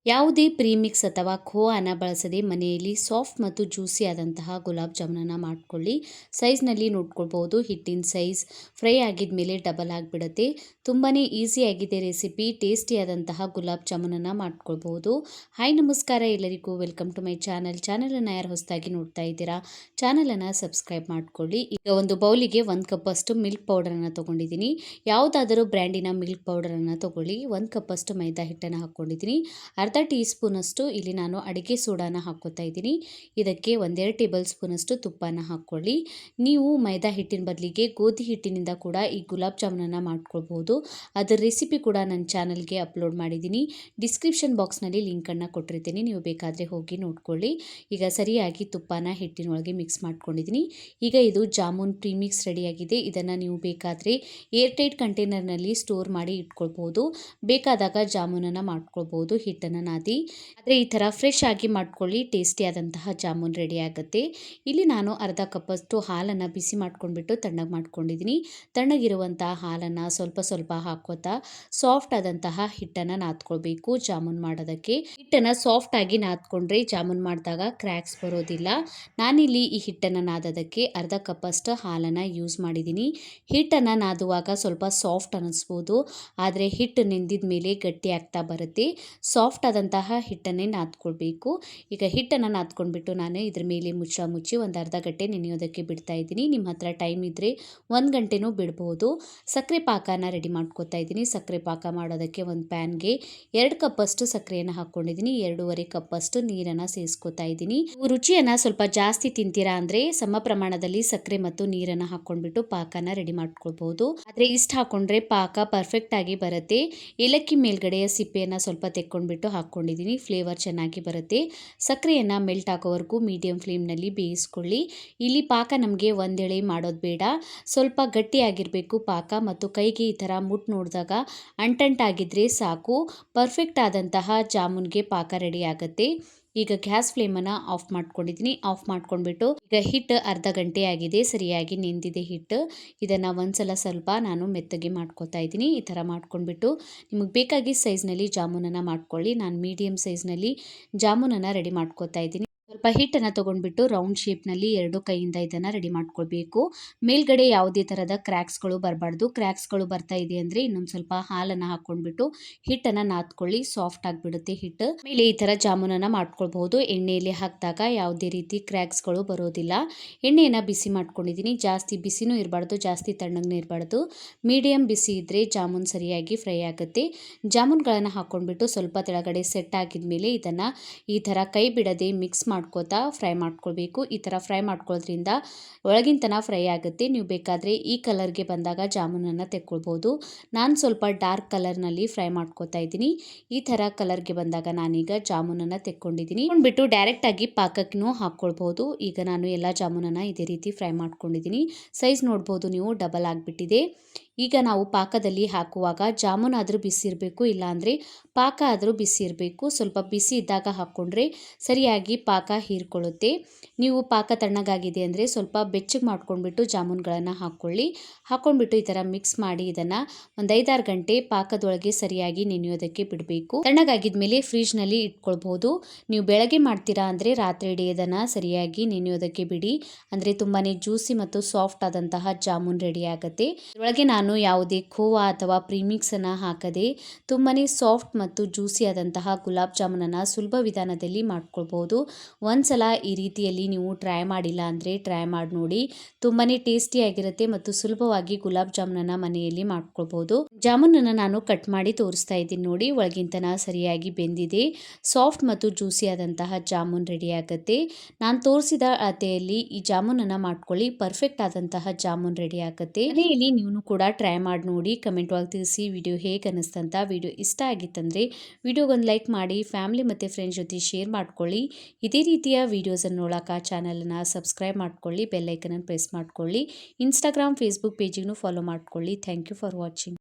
ಯಾವುದೇ ಪ್ರೀಮಿಕ್ಸ್ ಅಥವಾ ಖೋವಾನ ಬಳಸದೆ ಮನೆಯಲ್ಲಿ ಸಾಫ್ಟ್ ಮತ್ತು ಜ್ಯೂಸಿ ಆದಂತಹ ಗುಲಾಬ್ ಜಾಮೂನನ್ನು ಮಾಡ್ಕೊಳ್ಳಿ. ಸೈಜ್ನಲ್ಲಿ ನೋಡ್ಕೊಳ್ಬೋದು. ಹಿಟ್ಟಿನ ಸೈಜ್ ಫ್ರೈ ಆಗಿದ್ಮೇಲೆ ಡಬಲ್ ಆಗಿಬಿಡುತ್ತೆ. ತುಂಬಾ ಈಸಿಯಾಗಿದೆ ರೆಸಿಪಿ. ಟೇಸ್ಟಿಯಾದಂತಹ ಗುಲಾಬ್ ಜಾಮೂನನ್ನು ಮಾಡ್ಕೊಳ್ಬೋದು. ಹಾಯ್ ನಮಸ್ಕಾರ ಎಲ್ಲರಿಗೂ, ವೆಲ್ಕಮ್ ಟು ಮೈ ಚಾನಲನ್ನು ಯಾರು ಹೊಸದಾಗಿ ನೋಡ್ತಾ ಇದ್ದೀರಾ ಚಾನಲನ್ನು ಸಬ್ಸ್ಕ್ರೈಬ್ ಮಾಡ್ಕೊಳ್ಳಿ. ಈಗ ಒಂದು ಬೌಲಿಗೆ 1 ಕಪ್ ಅಷ್ಟು ಮಿಲ್ಕ್ ಪೌಡರನ್ನು ತೊಗೊಂಡಿದ್ದೀನಿ. ಯಾವುದಾದರೂ ಬ್ರ್ಯಾಂಡಿನ ಮಿಲ್ಕ್ ಪೌಡರನ್ನು ತೊಗೊಳ್ಳಿ. 1 ಕಪ್ ಅಷ್ಟು ಮೈದಾ ಹಿಟ್ಟನ್ನು ಹಾಕ್ಕೊಂಡಿದ್ದೀನಿ. ಅರ್ಧ ಟೀ ಸ್ಪೂನಷ್ಟು ಇಲ್ಲಿ ನಾನು ಅಡಿಗೆ ಸೋಡಾನ ಹಾಕ್ಕೋತಾ ಇದ್ದೀನಿ. ಇದಕ್ಕೆ 1-2 ಟೇಬಲ್ ಸ್ಪೂನಷ್ಟು ತುಪ್ಪನ ಹಾಕ್ಕೊಳ್ಳಿ. ನೀವು ಮೈದಾ ಹಿಟ್ಟಿನ ಬದಲಿಗೆ ಗೋಧಿ ಹಿಟ್ಟಿನಿಂದ ಕೂಡ ಈ ಗುಲಾಬ್ ಜಾಮೂನನ್ನು ಮಾಡ್ಕೊಳ್ಬೋದು. ಅದರ ರೆಸಿಪಿ ಕೂಡ ನನ್ನ ಚಾನಲ್ಗೆ ಅಪ್ಲೋಡ್ ಮಾಡಿದ್ದೀನಿ. ಡಿಸ್ಕ್ರಿಪ್ಷನ್ ಬಾಕ್ಸ್ನಲ್ಲಿ ಲಿಂಕನ್ನು ಕೊಟ್ಟಿರ್ತೀನಿ, ನೀವು ಬೇಕಾದರೆ ಹೋಗಿ ನೋಡ್ಕೊಳ್ಳಿ. ಈಗ ಸರಿಯಾಗಿ ತುಪ್ಪನ ಹಿಟ್ಟಿನೊಳಗೆ ಮಿಕ್ಸ್ ಮಾಡ್ಕೊಂಡಿದ್ದೀನಿ. ಈಗ ಇದು ಜಾಮೂನ್ ಪ್ರೀಮಿಕ್ಸ್ ರೆಡಿಯಾಗಿದೆ. ಇದನ್ನು ನೀವು ಬೇಕಾದರೆ ಏರ್ಟೈಟ್ ಕಂಟೈನರ್ನಲ್ಲಿ ಸ್ಟೋರ್ ಮಾಡಿ ಇಟ್ಕೊಳ್ಬೋದು. ಬೇಕಾದಾಗ ಜಾಮೂನನ್ನು ಮಾಡ್ಕೊಳ್ಬೋದು ಹಿಟ್ಟನ್ನು ನಾದಿ. ಆದರೆ ಈ ಥರ ಫ್ರೆಶ್ ಆಗಿ ಮಾಡ್ಕೊಳ್ಳಿ, ಟೇಸ್ಟಿಯಾದಂತಹ ಜಾಮೂನ್ ರೆಡಿ ಆಗುತ್ತೆ. ಇಲ್ಲಿ ನಾನು ಅರ್ಧ ಕಪ್ಪಷ್ಟು ಹಾಲನ್ನು ಬಿಸಿ ಮಾಡ್ಕೊಂಡ್ಬಿಟ್ಟು ತಣ್ಣಗೆ ಮಾಡ್ಕೊಂಡಿದ್ದೀನಿ. ತಣ್ಣಗಿರುವಂತಹ ಹಾಲನ್ನು ಸ್ವಲ್ಪ ಸ್ವಲ್ಪ ಹಾಕೋತಾ ಸಾಫ್ಟ್ ಆದಂತಹ ಹಿಟ್ಟನ್ನು ನಾದ್ಕೊಳ್ಬೇಕು ಜಾಮೂನ್ ಮಾಡೋದಕ್ಕೆ. ಹಿಟ್ಟನ್ನು ಸಾಫ್ಟ್ ಆಗಿ ನಾದ್ಕೊಂಡ್ರೆ ಜಾಮೂನ್ ಮಾಡಿದಾಗ ಕ್ರ್ಯಾಕ್ಸ್ ಬರೋದಿಲ್ಲ. ನಾನಿಲ್ಲಿ ಈ ಹಿಟ್ಟನ್ನು ನಾದೋದಕ್ಕೆ ಅರ್ಧ ಕಪ್ಪಷ್ಟು ಹಾಲನ್ನು ಯೂಸ್ ಮಾಡಿದ್ದೀನಿ. ಹಿಟ್ಟನ್ನು ನಾದುವಾಗ ಸ್ವಲ್ಪ ಸಾಫ್ಟ್ ಅನ್ನಿಸ್ಬೋದು, ಆದರೆ ಹಿಟ್ಟು ನೆಂದಿದ ಮೇಲೆ ಗಟ್ಟಿ ಆಗ್ತಾ ಬರುತ್ತೆ. ಸಾಫ್ಟ್ ಆದಂತಹ ಹಿಟ್ಟನ್ನೇ ನಾದ್ಕೊಳ್ಬೇಕು. ಈಗ ಹಿಟ್ಟನ್ನು ನಾದ್ಕೊಂಡ್ಬಿಟ್ಟು ನಾನು ಇದ್ರ ಮೇಲೆ ಮುಚ್ಚಿ ಒಂದು ಅರ್ಧ ಗಂಟೆ ನೆನೆಯೋದಕ್ಕೆ ಬಿಡ್ತಾ ಇದ್ದೀನಿ. ನಿಮ್ಮ ಹತ್ರ ಟೈಮ್ ಇದ್ದರೆ 1 ಗಂಟೆನೂ ಬಿಡ್ಬೋದು. ಸಕ್ಕರೆ ಪಾಕನ ರೆಡಿ ಮಾಡ್ಕೊತಾ ಇದ್ದೀನಿ. ಸಕ್ಕರೆ ಪಾಕ ಮಾಡೋದಕ್ಕೆ ಒಂದು ಪ್ಯಾನ್ಗೆ 2 ಕಪ್ಪಷ್ಟು ಸಕ್ಕರೆಯನ್ನು ಹಾಕ್ಕೊಂಡಿದ್ದೀನಿ. 2.5 ಕಪ್ಪಷ್ಟು ನೀರನ್ನು ಸೇರಿಸ್ಕೊತಾ ಇದ್ದೀನಿ. ರುಚಿಯನ್ನು ಸ್ವಲ್ಪ ಜಾಸ್ತಿ ತಿಂತೀರಾ ಅಂದರೆ ಸಮ ಪ್ರಮಾಣದಲ್ಲಿ ಸಕ್ಕರೆ ಮತ್ತು ನೀರನ್ನು ಹಾಕ್ಕೊಂಡ್ಬಿಟ್ಟು ಪಾಕನ ರೆಡಿ ಮಾಡ್ಕೊಳ್ಬೋದು. ಆದರೆ ಇಷ್ಟು ಹಾಕ್ಕೊಂಡ್ರೆ ಪಾಕ ಪರ್ಫೆಕ್ಟ್ ಆಗಿ ಬರುತ್ತೆ. ಏಲಕ್ಕಿ ಮೇಲ್ಗಡೆಯ ಸಿಪ್ಪೆಯನ್ನು ಸ್ವಲ್ಪ ತೆಕ್ಕೊಂಡ್ಬಿಟ್ಟು ಹಾಕ್ಕೊಂಡಿದ್ದೀನಿ. ಫ್ಲೇವರ್ ಚೆನ್ನಾಗಿ ಬರುತ್ತೆ. ಸಕ್ಕರೆಯನ್ನು ಮೆಲ್ಟ್ ಆಗೋವರೆಗೂ ಮೀಡಿಯಂ ಫ್ಲೇಮ್ನಲ್ಲಿ ಬೇಯಿಸ್ಕೊಳ್ಳಿ. ಇಲ್ಲಿ ಪಾಕ ನಮಗೆ ಒಂದೆಳೆ ಮಾಡೋದು ಬೇಡ, ಸ್ವಲ್ಪ ಗಟ್ಟಿಯಾಗಿರಬೇಕು ಪಾಕ. ಮತ್ತು ಕೈಗೆ ಈ ಥರ ಮುಟ್ಟು ನೋಡಿದಾಗ ಅಂಟಂಟಾಗಿದ್ದರೆ ಸಾಕು. ಪರ್ಫೆಕ್ಟ್ ಆದಂತಹ ಜಾಮೂನ್ಗೆ ಪಾಕ ರೆಡಿ ಆಗುತ್ತೆ. ಈಗ ಗ್ಯಾಸ್ ಫ್ಲೇಮನ್ನು ಆಫ್ ಮಾಡ್ಕೊಂಡಿದ್ದೀನಿ. ಆಫ್ ಮಾಡ್ಕೊಂಡ್ಬಿಟ್ಟು ಈಗ ಹಿಟ್ಟು ಅರ್ಧ ಗಂಟೆ ಆಗಿದೆ, ಸರಿಯಾಗಿ ನೆಂದಿದೆ ಹಿಟ್ಟು. ಇದನ್ನು ಒಂದ್ಸಲ ಸ್ವಲ್ಪ ನಾನು ಮೆತ್ತಗೆ ಮಾಡ್ಕೊತಾ ಇದ್ದೀನಿ. ಈ ಥರ ಮಾಡ್ಕೊಂಡ್ಬಿಟ್ಟು ನಿಮಗೆ ಬೇಕಾಗಿ ಸೈಜ್ನಲ್ಲಿ ಜಾಮೂನನ್ನು ಮಾಡ್ಕೊಳ್ಳಿ. ನಾನು ಮೀಡಿಯಮ್ ಸೈಜ್ನಲ್ಲಿ ಜಾಮೂನನ್ನು ರೆಡಿ ಮಾಡ್ಕೊತಾ ಇದ್ದೀನಿ. ಸ್ವಲ್ಪ ಹಿಟ್ಟನ್ನು ತೊಗೊಂಡ್ಬಿಟ್ಟು ರೌಂಡ್ ಶೇಪ್ನಲ್ಲಿ 2 ಕೈಯಿಂದ ಇದನ್ನು ರೆಡಿ ಮಾಡ್ಕೊಳ್ಬೇಕು. ಮೇಲ್ಗಡೆ ಯಾವುದೇ ಥರದ ಕ್ರ್ಯಾಕ್ಸ್ಗಳು ಬರಬಾರ್ದು. ಕ್ರ್ಯಾಕ್ಸ್ಗಳು ಬರ್ತಾ ಇದೆ ಅಂದರೆ ಇನ್ನೊಂದು ಸ್ವಲ್ಪ ಹಾಲನ್ನು ಹಾಕ್ಕೊಂಡ್ಬಿಟ್ಟು ಹಿಟ್ಟನ್ನು ನಾದ್ಕೊಳ್ಳಿ. ಸಾಫ್ಟ್ ಆಗಿಬಿಡುತ್ತೆ ಹಿಟ್ಟು. ಮೇಲೆ ಈ ಥರ ಜಾಮೂನನ್ನು ಮಾಡ್ಕೊಳ್ಬಹುದು. ಎಣ್ಣೆಯಲ್ಲಿ ಹಾಕಿದಾಗ ಯಾವುದೇ ರೀತಿ ಕ್ರ್ಯಾಕ್ಸ್ಗಳು ಬರೋದಿಲ್ಲ. ಎಣ್ಣೆಯನ್ನು ಬಿಸಿ ಮಾಡ್ಕೊಂಡಿದ್ದೀನಿ. ಜಾಸ್ತಿ ಬಿಸಿನೂ ಇರಬಾರ್ದು, ಜಾಸ್ತಿ ತಣ್ಣಗೂ ಇರಬಾರ್ದು. ಮೀಡಿಯಮ್ ಬಿಸಿ ಇದ್ದರೆ ಜಾಮೂನ್ ಸರಿಯಾಗಿ ಫ್ರೈ ಆಗುತ್ತೆ. ಜಾಮೂನ್ಗಳನ್ನು ಹಾಕ್ಕೊಂಡ್ಬಿಟ್ಟು ಸ್ವಲ್ಪ ತೆಳಗಡೆ ಸೆಟ್ ಆಗಿದ್ಮೇಲೆ ಇದನ್ನು ಈ ಥರ ಕೈ ಬಿಡದೆ ಮಿಕ್ಸ್ ಮಾಡ್ಕೋತಾ ಫ್ರೈ ಮಾಡ್ಕೊಳ್ಬೇಕು. ಈ ಥರ ಫ್ರೈ ಮಾಡ್ಕೊಳ್ಳೋದ್ರಿಂದ ಒಳಗಿನ ತನಕ ಫ್ರೈ ಆಗುತ್ತೆ. ನೀವು ಬೇಕಾದರೆ ಈ ಕಲರ್ಗೆ ಬಂದಾಗ ಜಾಮೂನನ್ನು ತೆಕ್ಕೊಳ್ಬೋದು. ನಾನು ಸ್ವಲ್ಪ ಡಾರ್ಕ್ ಕಲರ್ನಲ್ಲಿ ಫ್ರೈ ಮಾಡ್ಕೋತಾ ಇದ್ದೀನಿ. ಈ ಥರ ಕಲರ್ಗೆ ಬಂದಾಗ ನಾನೀಗ ಜಾಮೂನನ್ನು ತೆಕ್ಕೊಂಡಿದ್ದೀನಿ. ಕೊಂಡ್ಬಿಟ್ಟು ಡೈರೆಕ್ಟಾಗಿ ಪಾಕಕ್ಕೂ ಹಾಕ್ಕೊಳ್ಬೋದು. ಈಗ ನಾನು ಎಲ್ಲ ಜಾಮೂನನ್ನು ಇದೇ ರೀತಿ ಫ್ರೈ ಮಾಡ್ಕೊಂಡಿದ್ದೀನಿ. ಸೈಜ್ ನೋಡ್ಬೋದು ನೀವು, ಡಬಲ್ ಆಗಿಬಿಟ್ಟಿದೆ. ಈಗ ನಾವು ಪಾಕದಲ್ಲಿ ಹಾಕುವಾಗ ಜಾಮೂನ್ ಆದರೂ ಬಿಸಿ ಇರಬೇಕು, ಇಲ್ಲಾಂದರೆ ಪಾಕ ಆದರೂ ಬಿಸಿ ಇರಬೇಕು. ಸ್ವಲ್ಪ ಬಿಸಿ ಇದ್ದಾಗ ಹಾಕ್ಕೊಂಡ್ರೆ ಸರಿಯಾಗಿ ಪಾಕ ಹೀರ್ಕೊಳ್ಳುತ್ತೆ. ನೀವು ಪಾಕ ತಣ್ಣಗಾಗಿದೆ ಅಂದರೆ ಸ್ವಲ್ಪ ಬೆಚ್ಚಗೆ ಮಾಡ್ಕೊಂಡ್ಬಿಟ್ಟು ಜಾಮೂನ್ಗಳನ್ನು ಹಾಕ್ಕೊಂಡ್ಬಿಟ್ಟು ಈ ಥರ ಮಿಕ್ಸ್ ಮಾಡಿ ಇದನ್ನು ಒಂದು 5-6 ಗಂಟೆ ಪಾಕದೊಳಗೆ ಸರಿಯಾಗಿ ನೆನೆಯೋದಕ್ಕೆ ಬಿಡಬೇಕು. ತಣ್ಣಗಾಗಿದ ಮೇಲೆ ಫ್ರಿಜ್ನಲ್ಲಿ ಇಟ್ಕೊಳ್ಬೋದು. ನೀವು ಬೆಳಗ್ಗೆ ಮಾಡ್ತೀರಾ ಅಂದರೆ ರಾತ್ರಿ ಇಡೀ ಇದನ್ನು ಸರಿಯಾಗಿ ನೆನೆಯೋದಕ್ಕೆ ಬಿಡಿ. ಅಂದರೆ ತುಂಬಾ ಜ್ಯೂಸಿ ಮತ್ತು ಸಾಫ್ಟ್ ಆದಂತಹ ಜಾಮೂನ್ ರೆಡಿ ಆಗುತ್ತೆ. ಇದರೊಳಗೆ ನಾನು ಯಾವುದೇ ಖೋವಾ ಅಥವಾ ಪ್ರೀಮಿಕ್ಸನ್ನು ಹಾಕದೆ ತುಂಬಾ ಸಾಫ್ಟ್ ಮತ್ತು ಜ್ಯೂಸಿ ಆದಂತಹ ಗುಲಾಬ್ ಜಾಮೂನನ್ನು ಸುಲಭ ವಿಧಾನದಲ್ಲಿ ಮಾಡ್ಕೊಳ್ಬೋದು. ಒಂದ್ಸಲ ಈ ರೀತಿಯಲ್ಲಿ ನೀವು ಟ್ರೈ ಮಾಡಿಲ್ಲ ಅಂದರೆ ಟ್ರೈ ಮಾಡಿ ನೋಡಿ. ತುಂಬಾ ಟೇಸ್ಟಿಯಾಗಿರುತ್ತೆ ಮತ್ತು ಸುಲಭವಾಗಿ ಗುಲಾಬ್ ಜಾಮೂನನ್ನು ಮನೆಯಲ್ಲಿ ಮಾಡ್ಕೊಳ್ಬೋದು. ಜಾಮೂನನ್ನು ನಾನು ಕಟ್ ಮಾಡಿ ತೋರಿಸ್ತಾ ಇದ್ದೀನಿ ನೋಡಿ. ಒಳಗಿಂತನ ಸರಿಯಾಗಿ ಬೆಂದಿದೆ. ಸಾಫ್ಟ್ ಮತ್ತು ಜ್ಯೂಸಿ ಆದಂತಹ ಜಾಮೂನ್ ರೆಡಿ ಆಗುತ್ತೆ. ನಾನು ತೋರಿಸಿದ ಅಳತೆಯಲ್ಲಿ ಈ ಜಾಮೂನನ್ನು ಮಾಡ್ಕೊಳ್ಳಿ. ಪರ್ಫೆಕ್ಟ್ ಆದಂತಹ ಜಾಮೂನ್ ರೆಡಿ ಆಗುತ್ತೆ. ಮನೆಯಲ್ಲಿ ನೀವು ಕೂಡ ಟ್ರೈ ಮಾಡಿ ನೋಡಿ. ಕಮೆಂಟ್ ಒಳಗೆ ತಿಳಿಸಿ ವಿಡಿಯೋ ಹೇಗೆ ಅನ್ನಿಸ್ತಂತ. ವಿಡಿಯೋ ಇಷ್ಟ ಆಗಿತ್ತಂದರೆ ವಿಡಿಯೋಗೊಂದು ಲೈಕ್ ಮಾಡಿ, ಫ್ಯಾಮಿಲಿ ಮತ್ತು ಫ್ರೆಂಡ್ಸ್ ಜೊತೆ ಶೇರ್ ಮಾಡ್ಕೊಳ್ಳಿ. ಇದೇ ರೀತಿಯ ವೀಡಿಯೋಸನ್ನು ನೋಡೋಕೆ ಚಾನಲನ್ನು ಸಬ್ಸ್ಕ್ರೈಬ್ ಮಾಡ್ಕೊಳ್ಳಿ. ಬೆಲ್ ಐಕನನ್ನು ಪ್ರೆಸ್ ಮಾಡ್ಕೊಳ್ಳಿ. ಇನ್ಸ್ಟಾಗ್ರಾಮ್ ಫೇಸ್ಬುಕ್ ಪೇಜಿಗೂ ಫಾಲೋ ಮಾಡ್ಕೊಳ್ಳಿ. Thank you for watching.